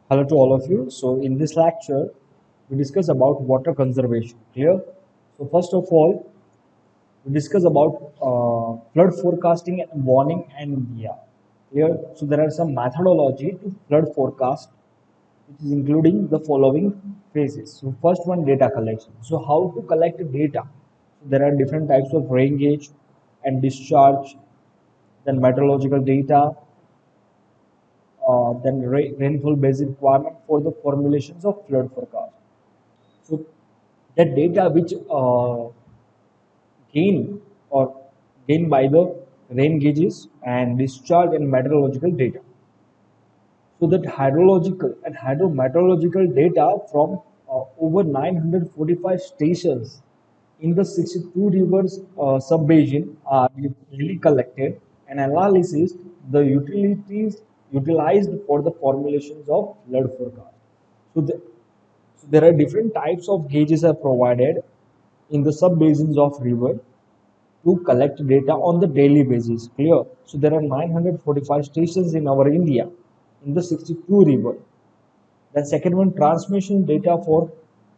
Hello to all of you. So in this lecture, we discuss about water conservation. Clear? So first of all, we discuss about flood forecasting and warning and media. Clear? So there are some methodology to flood forecast, which is including the following phases. So first one, data collection. So how to collect data? So there are different types of rain gauge and discharge, then meteorological data, then rainfall basic requirement for the formulations of flood forecast. So that data which gain or gain by the rain gauges and discharge and meteorological data. So that hydrological and hydrometeorological data from over 945 stations in the 62 rivers sub-basin are really collected and analysis the utilities utilized for the formulations of flood forecast. So, so there are different types of gauges are provided in the sub-basins of river to collect data on the daily basis. Clear? So there are 945 stations in our India in the 62 river. The second one, transmission data for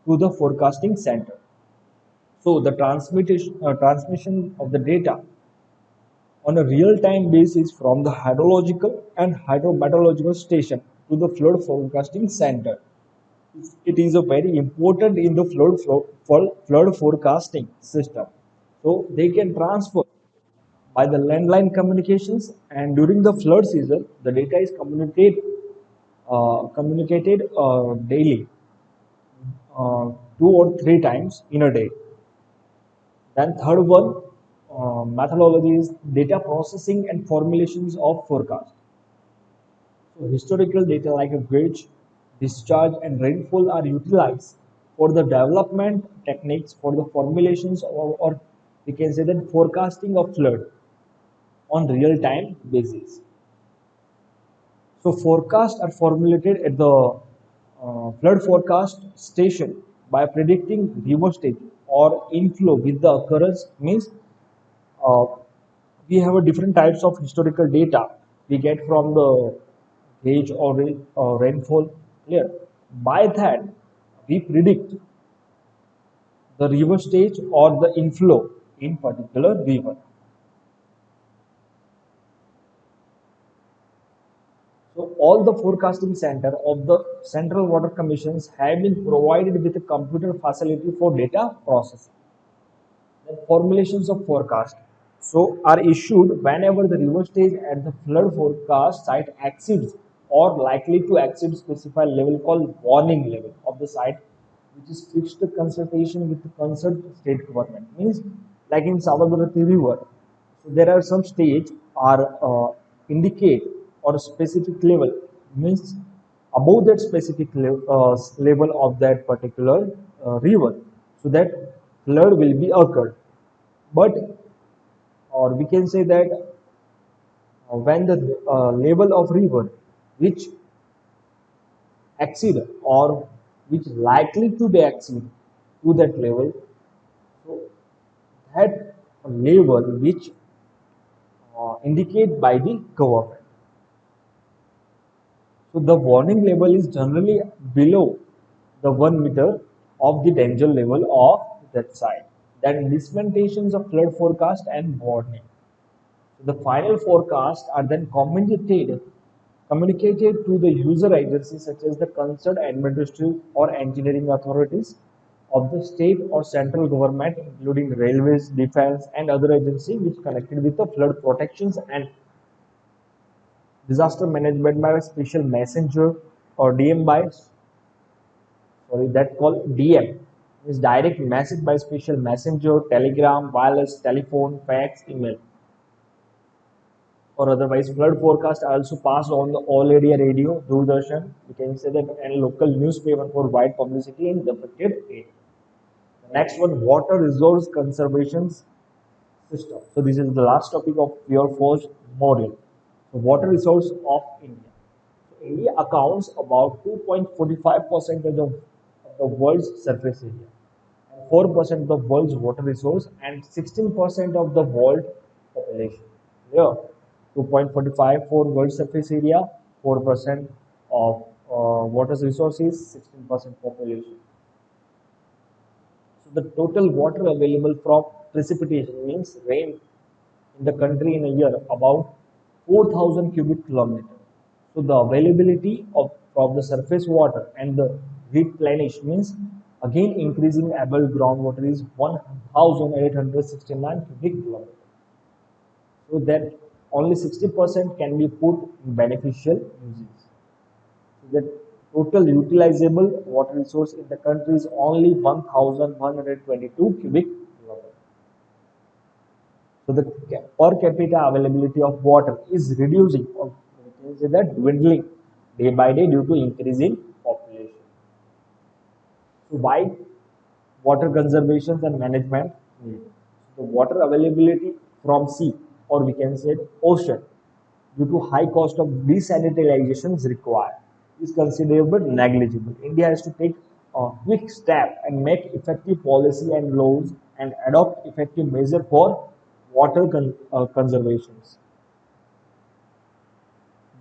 to the forecasting center. So the transmission of the data on a real-time basis from the hydrological and hydrometeorological station to the flood forecasting center. It is a very important in the flood forecasting system. So they can transfer by the landline communications, and during the flood season the data is communicated daily, two or three times in a day. Then third one, methodology is data processing and formulations of forecast. So historical data like a gauge, discharge and rainfall are utilized for the development techniques for the formulations, or we can say that forecasting of flood on real time basis. So forecasts are formulated at the flood forecast station by predicting river stage or inflow with the occurrence. Means uh, we have a different types of historical data we get from the gauge or rainfall. Clear? By that we predict the river stage or the inflow in particular river. So all the forecasting center of the central water commissions have been provided with a computer facility for data processing. The formulations of forecast so are issued whenever the river stage at the flood forecast site exceeds or likely to exceed specified level called warning level of the site, which is fixed consultation with the concerned state government. Means like in Sabarmati River, so there are some stage are indicate or a specific level, means above that specific level of that particular river, so that flood will be occurred. But or we can say that when the level of river which exceed or which likely to be exceed to that level, so that level which indicate by the government. So the warning level is generally below the 1 meter of the danger level of that site. Then dispensations of flood forecast and warning. So the final forecasts are then communicated to the user agencies such as the concerned administrative or engineering authorities of the state or central government, including railways, defense, and other agencies which connected with the flood protections and disaster management by a special messenger or DM by sorry that called DM is direct message by special messenger, telegram, wireless telephone, fax, email, or otherwise. Flood forecast are also passed on the all area radio, Doordarshan, we can say that, and local newspaper for wide publicity in the affected area. The next one, water resource conservation system. So this is the last topic of your first module. So water resource of India. So India accounts about 2.45% of the world's surface area, and 4% of the world's water resource, and 16% of the world population. Yeah, 2.45 for world surface area, 4% of water resource is 16% population. So the total water available from precipitation means rain in the country in a year about 4,000 cubic kilometers. So the availability of the surface water and the replenish means again increasing above groundwater is 1,869 cubic kilometers. So that only 60% can be put in beneficial uses. So the total utilizable water resource in the country is only 1,122 cubic kilometers. So the per capita availability of water is reducing, or we can say that dwindling day by day due to increasing population. So why water conservation and management need? The water availability from sea, or we can say ocean, due to high cost of desanitization is required, is considered negligible. India has to take a quick step and make effective policy and laws and adopt effective measure for water conservation.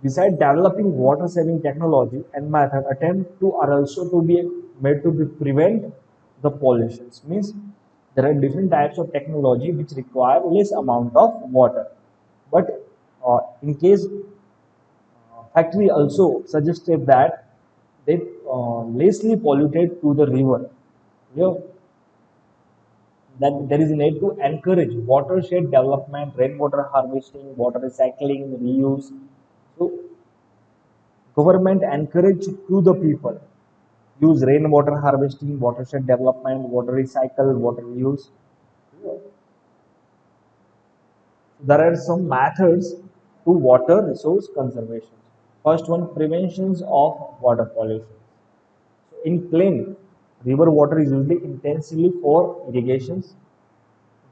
Besides developing water-saving technology and method, attempt to are also to be made to be prevent the pollutions. Means there are different types of technology which require less amount of water. But in case factory also suggested that they lessly polluted to the river. You know, that there is a need to encourage watershed development, rainwater harvesting, water recycling, reuse. So government encourage to the people use rainwater harvesting, watershed development, water recycle, water reuse. There are some methods to water resource conservation. First one, preventions of water pollution. So in plain, river water is used intensively for irrigations,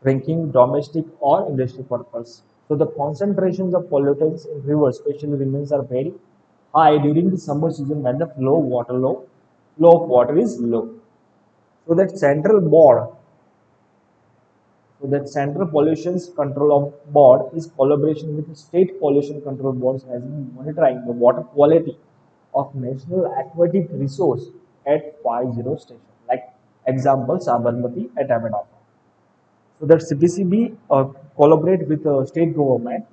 drinking, domestic or industry purpose. So the concentrations of pollutants in rivers, especially remains, are very high during the summer season when the flow of water is low. So that central board, so that Central Pollution Control Board is collaboration with state pollution control boards has been monitoring the water quality of national aquatic resource at 50 stations. Like example, Sabarmati at Ahmedabad. So that CPCB collaborate with the state government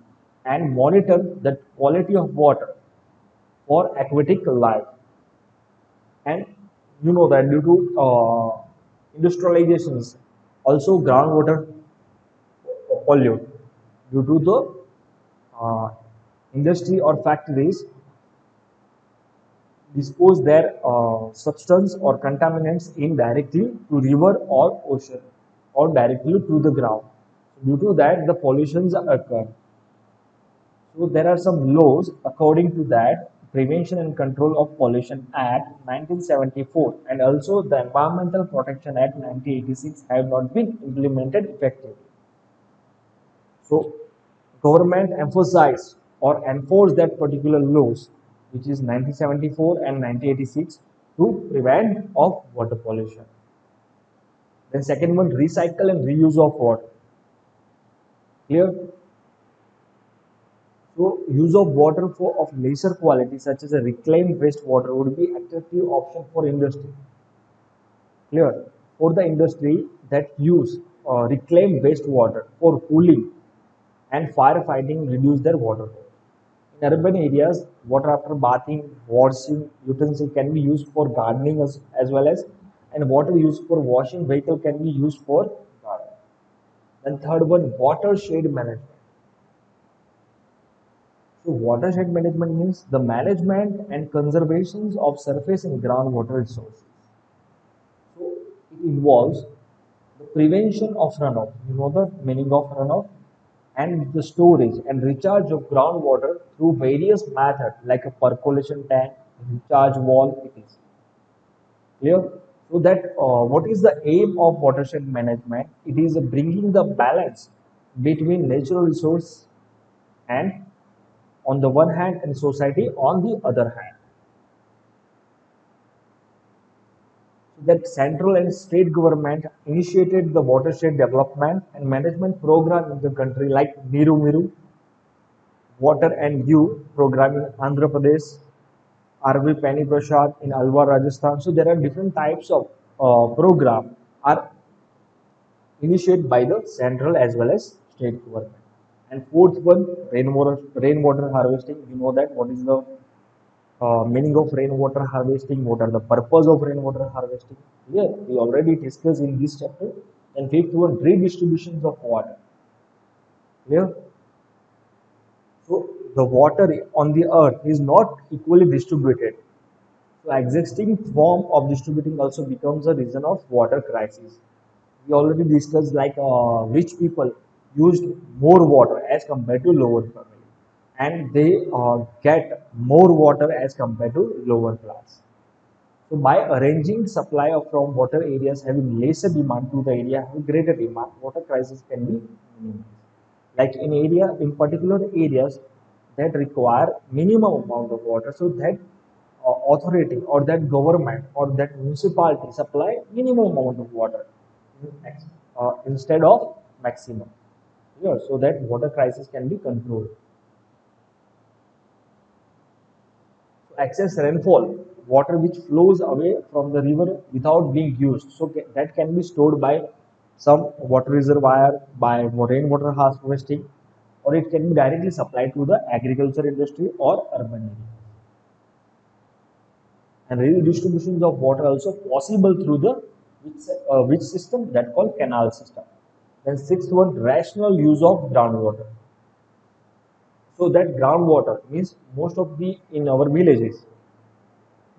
and monitor the quality of water for aquatic life. And you know that due to industrializations, also groundwater pollute due to the uh, industry or factories dispose their substance or contaminants indirectly to river or ocean or directly to the ground. Due to that, the pollutions occur. So there are some laws according to that Prevention and Control of Pollution Act 1974 and also the Environmental Protection Act 1986 have not been implemented effectively. So government emphasize or enforce that particular laws, which is 1974 and 1986, to prevent of water pollution. Then second one, recycle and reuse of water. Clear? So use of water for of lesser quality, such as a reclaimed wastewater, would be attractive option for industry. Clear? For the industry that use reclaimed wastewater for cooling and firefighting reduce their water cost. In urban areas, water after bathing, washing utensil can be used for gardening as well as, and water used for washing vehicle can be used for gardening. Then third one, watershed management. So watershed management means the management and conservation of surface and groundwater resources. So it involves the prevention of runoff. You know the meaning of runoff? And the storage and recharge of groundwater through various methods like a percolation tank, recharge wall. It is clear. So that what is the aim of watershed management? It is bringing the balance between natural resource and on the one hand and society on the other hand. That central and state government initiated the watershed development and management program in the country like Niru Miru, Water and You program in Andhra Pradesh, RV Pani Prasad in Alwar, Rajasthan. So there are different types of program are initiated by the central as well as state government. And fourth one, rainwater harvesting. You know that what is the meaning of rainwater harvesting, what are the purpose of rainwater harvesting. Here we already discussed in this chapter. And fifth one, redistributions of water. Clear? So the water on the earth is not equally distributed. So existing form of distributing also becomes a reason of water crisis. We already discussed like rich people used more water as compared to lower family, and they get more water as compared to lower class. So by arranging supply of from water areas having lesser demand to the area having greater demand, water crisis can be minimized. Like in particular areas that require minimum amount of water, so that authority or that government or that municipality supply minimum amount of water instead of maximum. Yeah, so that water crisis can be controlled. Excess rainfall, water which flows away from the river without being used. So that can be stored by some water reservoir, by rainwater harvesting, or it can be directly supplied to the agriculture industry or urban area. And redistributions of water also possible through the which system that called canal system. Then sixth one, rational use of groundwater. So that groundwater means most of the in our villages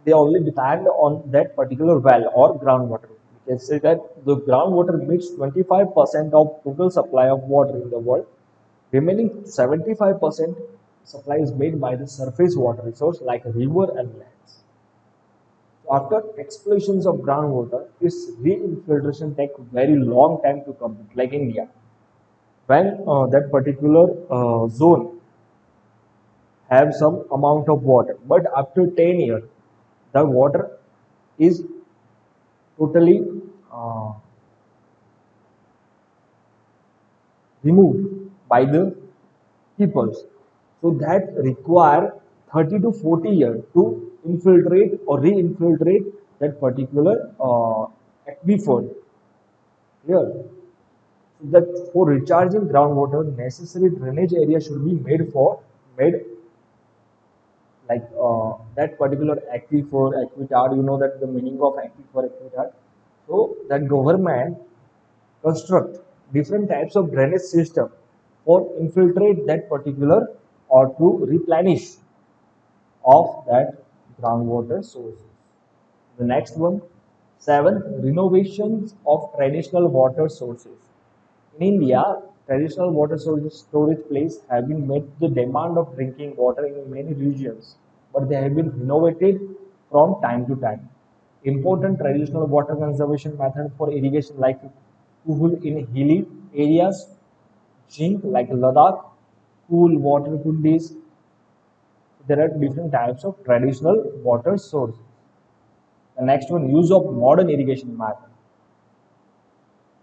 they only depend on that particular well or groundwater. We can say that the groundwater meets 25% of total supply of water in the world. Remaining 75% supply is made by the surface water resource like river and lands. So after explosions of groundwater, its re-infiltration takes very long time to complete, like India. When that particular zone have some amount of water, but after 10 years, the water is totally uh, removed by the peoples. So that require 30 to 40 years to infiltrate or re-infiltrate that particular aquifer. Here, so that for recharging groundwater, necessary drainage area should be made like that particular aquifer, aquitard. You know that the meaning of aquifer, aquitard. So that government construct different types of drainage system for infiltrate that particular or to replenish of that groundwater sources. The next one, seven, renovations of traditional water sources. In India, traditional water sources storage places have been met the demand of drinking water in many regions, but they have been renovated from time to time. Important traditional water conservation method for irrigation like Kuhul in hilly areas, Jink like Ladakh, cool water kundis. There are different types of traditional water sources. The next one, use of modern irrigation method.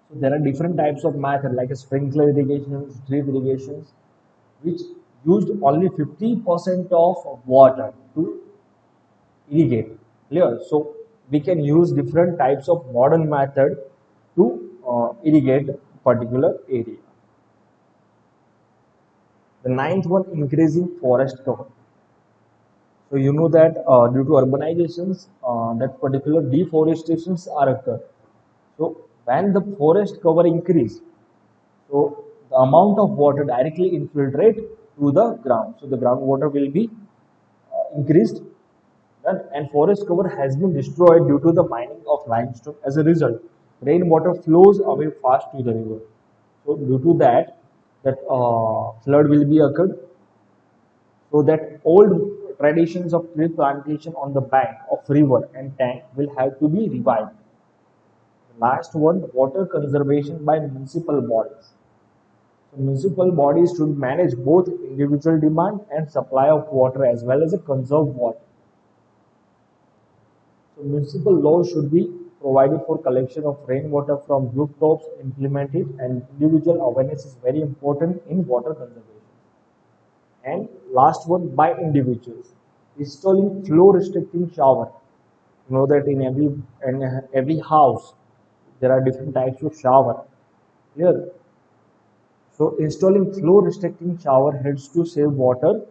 So there are different types of method like a sprinkler irrigations, drip irrigations, which used only 50% of water to irrigate. Clear? So we can use different types of modern method to irrigate particular area. The ninth one, increasing forest cover. So you know that due to urbanizations, that particular deforestations are occur. So when the forest cover increase, so the amount of water directly infiltrate to the ground. So the groundwater will be increased, and forest cover has been destroyed due to the mining of limestone. As a result, rainwater flows away fast to the river. So due to that, that flood will be occurred. So that old traditions of tree plantation on the bank of river and tank will have to be revived. Last one, water conservation by municipal bodies. So municipal bodies should manage both individual demand and supply of water as well as a conserve water. So municipal laws should be provided for collection of rainwater from rooftops, implemented, and individual awareness is very important in water conservation. And last one, by individuals. Installing flow restricting shower. You know that in every house there are different types of shower. Clear? So installing flow restricting shower heads to save water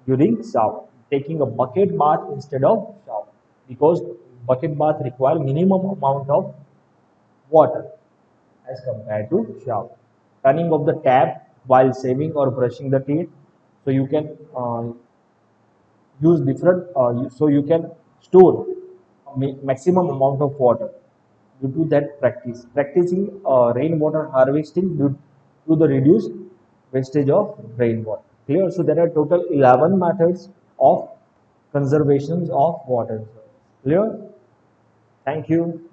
during shower. Taking a bucket bath instead of shower, because bucket bath require minimum amount of water as compared to shower. Turning off the tap while shaving or brushing the teeth, so you can use different, so you can store maximum amount of water due to that practice. Practicing rainwater harvesting due to the reduced wastage of rainwater. Clear? So there are total 11 methods of conservation of water. Clear? Thank you.